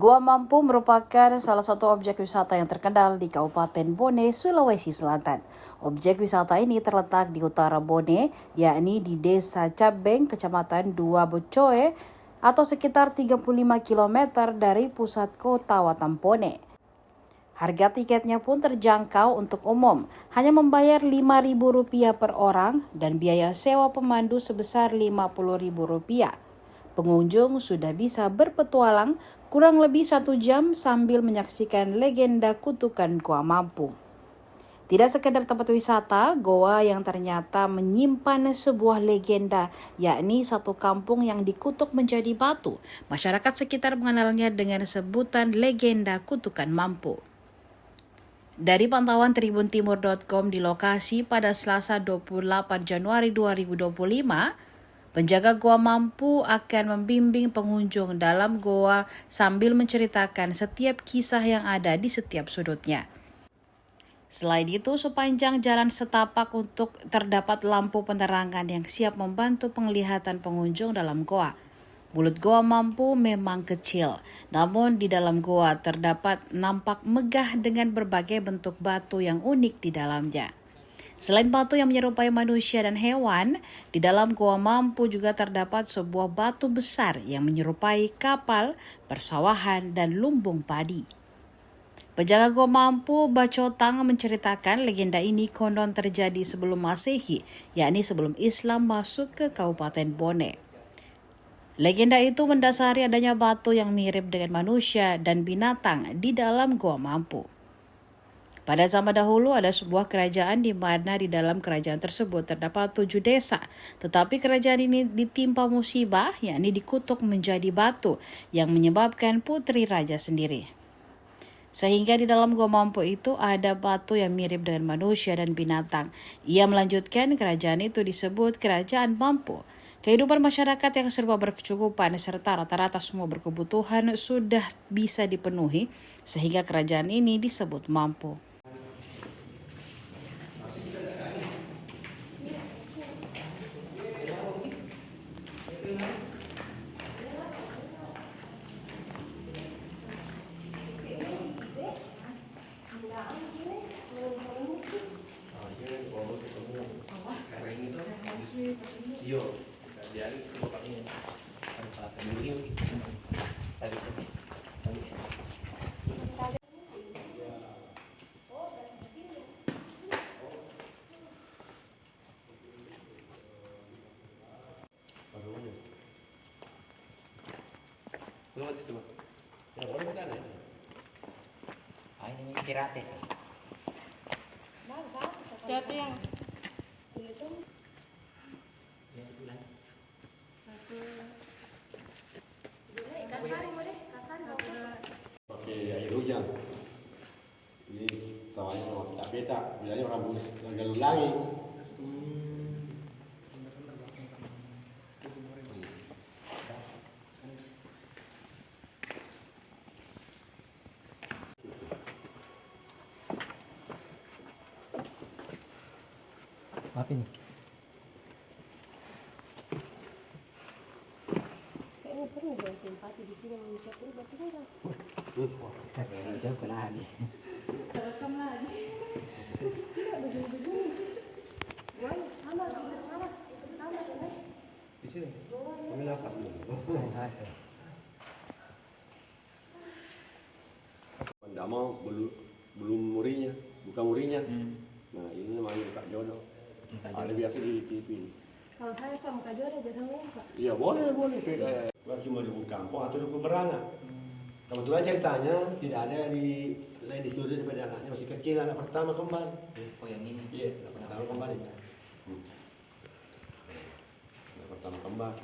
Gua Mampu merupakan salah satu objek wisata yang terkenal di Kabupaten Bone, Sulawesi Selatan. Objek wisata ini terletak di utara Bone, yakni di Desa Cabeng, Kecamatan Dua Bocoe, atau sekitar 35 km dari pusat kota Watampone. Harga tiketnya pun terjangkau untuk umum, hanya membayar Rp5.000 per orang dan biaya sewa pemandu sebesar Rp50.000. Pengunjung sudah bisa berpetualang kurang lebih 1 jam sambil menyaksikan legenda kutukan Gua Mampu. Tidak sekedar tempat wisata, goa yang ternyata menyimpan sebuah legenda, yakni satu kampung yang dikutuk menjadi batu. Masyarakat sekitar mengenalnya dengan sebutan legenda kutukan Mampu. Dari pantauan tribuntimur.com di lokasi pada Selasa 28 Januari 2025, penjaga Gua Mampu akan membimbing pengunjung dalam goa sambil menceritakan setiap kisah yang ada di setiap sudutnya. Selain itu, sepanjang jalan setapak untuk terdapat lampu penerangan yang siap membantu penglihatan pengunjung dalam goa. Mulut Gua Mampu memang kecil, namun di dalam goa terdapat nampak megah dengan berbagai bentuk batu yang unik di dalamnya. Selain batu yang menyerupai manusia dan hewan, di dalam Gua Mampu juga terdapat sebuah batu besar yang menyerupai kapal, persawahan, dan lumbung padi. Penjaga Gua Mampu, Bacotang, menceritakan legenda ini konon terjadi sebelum Masehi, yakni sebelum Islam masuk ke Kabupaten Bone. Legenda itu mendasari adanya batu yang mirip dengan manusia dan binatang di dalam Gua Mampu. Pada zaman dahulu ada sebuah kerajaan di mana di dalam kerajaan tersebut terdapat 7 desa. Tetapi kerajaan ini ditimpa musibah, yakni dikutuk menjadi batu yang menyebabkan putri raja sendiri. Sehingga di dalam Gua Mampu itu ada batu yang mirip dengan manusia dan binatang. Ia melanjutkan kerajaan itu disebut Kerajaan Mampu. Kehidupan masyarakat yang serba berkecukupan serta rata-rata semua berkebutuhan sudah bisa dipenuhi sehingga kerajaan ini disebut mampu. Ini pirates. Siapa yang pakai air hujan. Jadi sawahnya tak beta, bilangnya orang bus gagal ulangi. Apa ini? kayaknya perlu dong simpati di sini manusia perlu berarti kan Jauh kena nih. rekam lagi tidak begini-begini wah sama Di sini. Ambil apa? Pendama belum murinya, bukan murinya. Nah ini namanya Kak Jono. Ada biasa di TV. kalau saya kan muka juara biasa ngumpet Iya boleh. Bukan cuma di kampung atau di berangan. Kebetulan ceritanya tidak ada di lain di studio daripada anaknya masih kecil, anak pertama kembali. Oh yang ini. Iya, anak pertama kembali. Anak pertama kembali.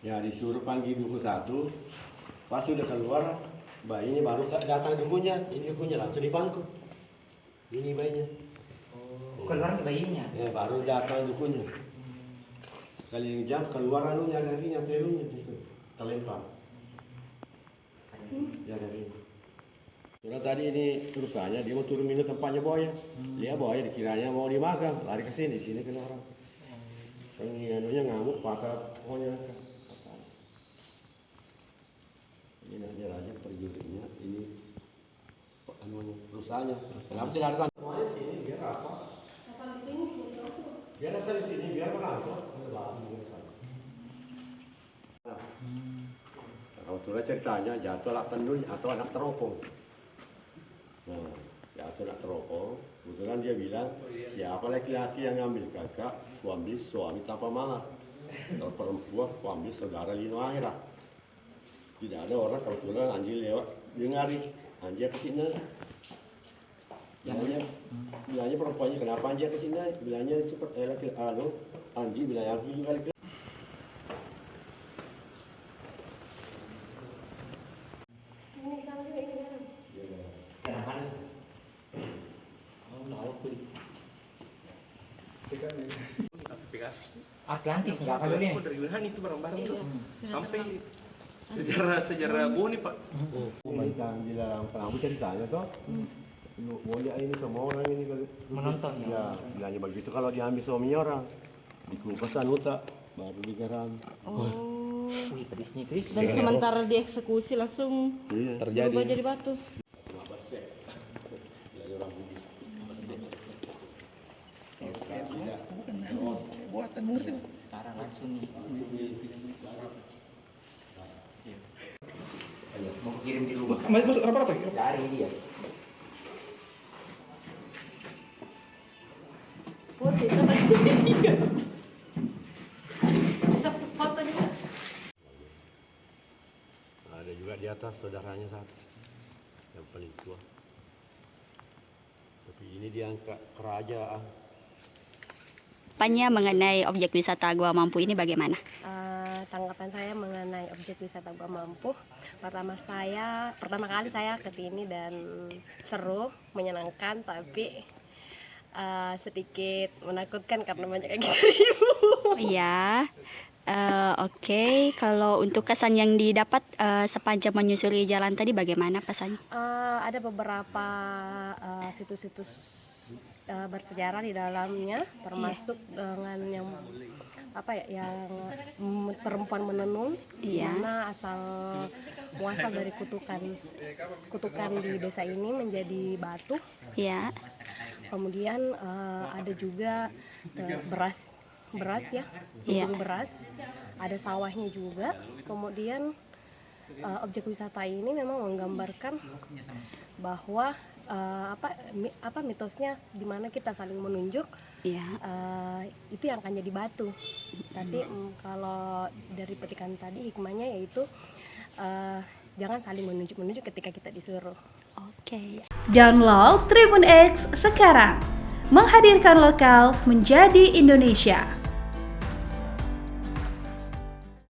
Ya disuruh panggil 21, pas sudah keluar bayinya baru datang dukunya, ini dukunya langsung dipangku. Ini bayinya. Oh, keluar ke bayinya. Ya baru datang dukunya. Sekali jam keluar anunya darinya pelunya itu terlempar. Ya dari ini. Karena tadi ini urusannya dia mau turun minum tempatnya buaya. Dia buaya dikiranya mau dimakan, lari ke sini kena orang. Ini anunya ngamuk patah pokoknya. Ini nanti raja perjudinya ini anunya perusahaannya. Kenapa tidak ada tanda? Ini biar apa? Biar asal di sini biar merangkak. Kalau sudah ceritanya jatuh anak tendun atau anak teropong. Nah, jatuh anak teropong. Kebetulan dia bilang, siapa laki-laki yang ngambil kakak, ambil suami tanpa mahar. Kalau perempuan, ambil saudara lino akhirat. Tidak ada orang kalau kebetulan anjing lewat, dia ngari, anjing ke sini. Bilangnya perempuannya kenapa anjing ke sini? Bilangnya cepat laki-laki, anjing bilang aku juga laki. Atlantis nggak kalau nih. Dari Wuhan itu barang-barang tuh sampai sejarah Bone Pak. Kebaikan di dalam pengamu ceritanya toh. Mau lihat ini semua orang ini kali Menonton ya. Bilangnya begitu kalau diambil suaminya orang dikupasan utak baru digaram. Wih, pedisnya Chris. Dan sementara dieksekusi langsung Iya. berubah jadi batu. Sekarang langsung nih. Mau kirim di rumah. Masuk apa? Dari dia. Foto itu bisa foto juga. Ada juga di atas saudaranya satu yang paling tua. Tapi ini diangkat kerajaan. Tanggapannya mengenai objek wisata Gua Mampu ini bagaimana? Tanggapan saya mengenai objek wisata Gua Mampu, pertama kali saya ke sini dan seru, menyenangkan, tapi sedikit menakutkan karena banyak kaki seribu. Iya. Oke. Kalau untuk kesan yang didapat sepanjang menyusuri jalan tadi bagaimana pesannya? Ada beberapa situs-situs bersejarah di dalamnya, termasuk dengan yang perempuan menenun, di Iya. mana asal muasal dari kutukan di desa ini menjadi batu. Iya. Kemudian ada juga beras ya, Iya. lumbung beras, ada sawahnya juga. Kemudian objek wisata ini memang menggambarkan bahwa mitosnya di mana kita saling menunjuk, Iya. itu yang akan jadi batu. Tapi kalau dari petikan tadi hikmahnya yaitu jangan saling menunjuk ketika kita disuruh. Oke. Download Tribun X sekarang, menghadirkan lokal menjadi Indonesia.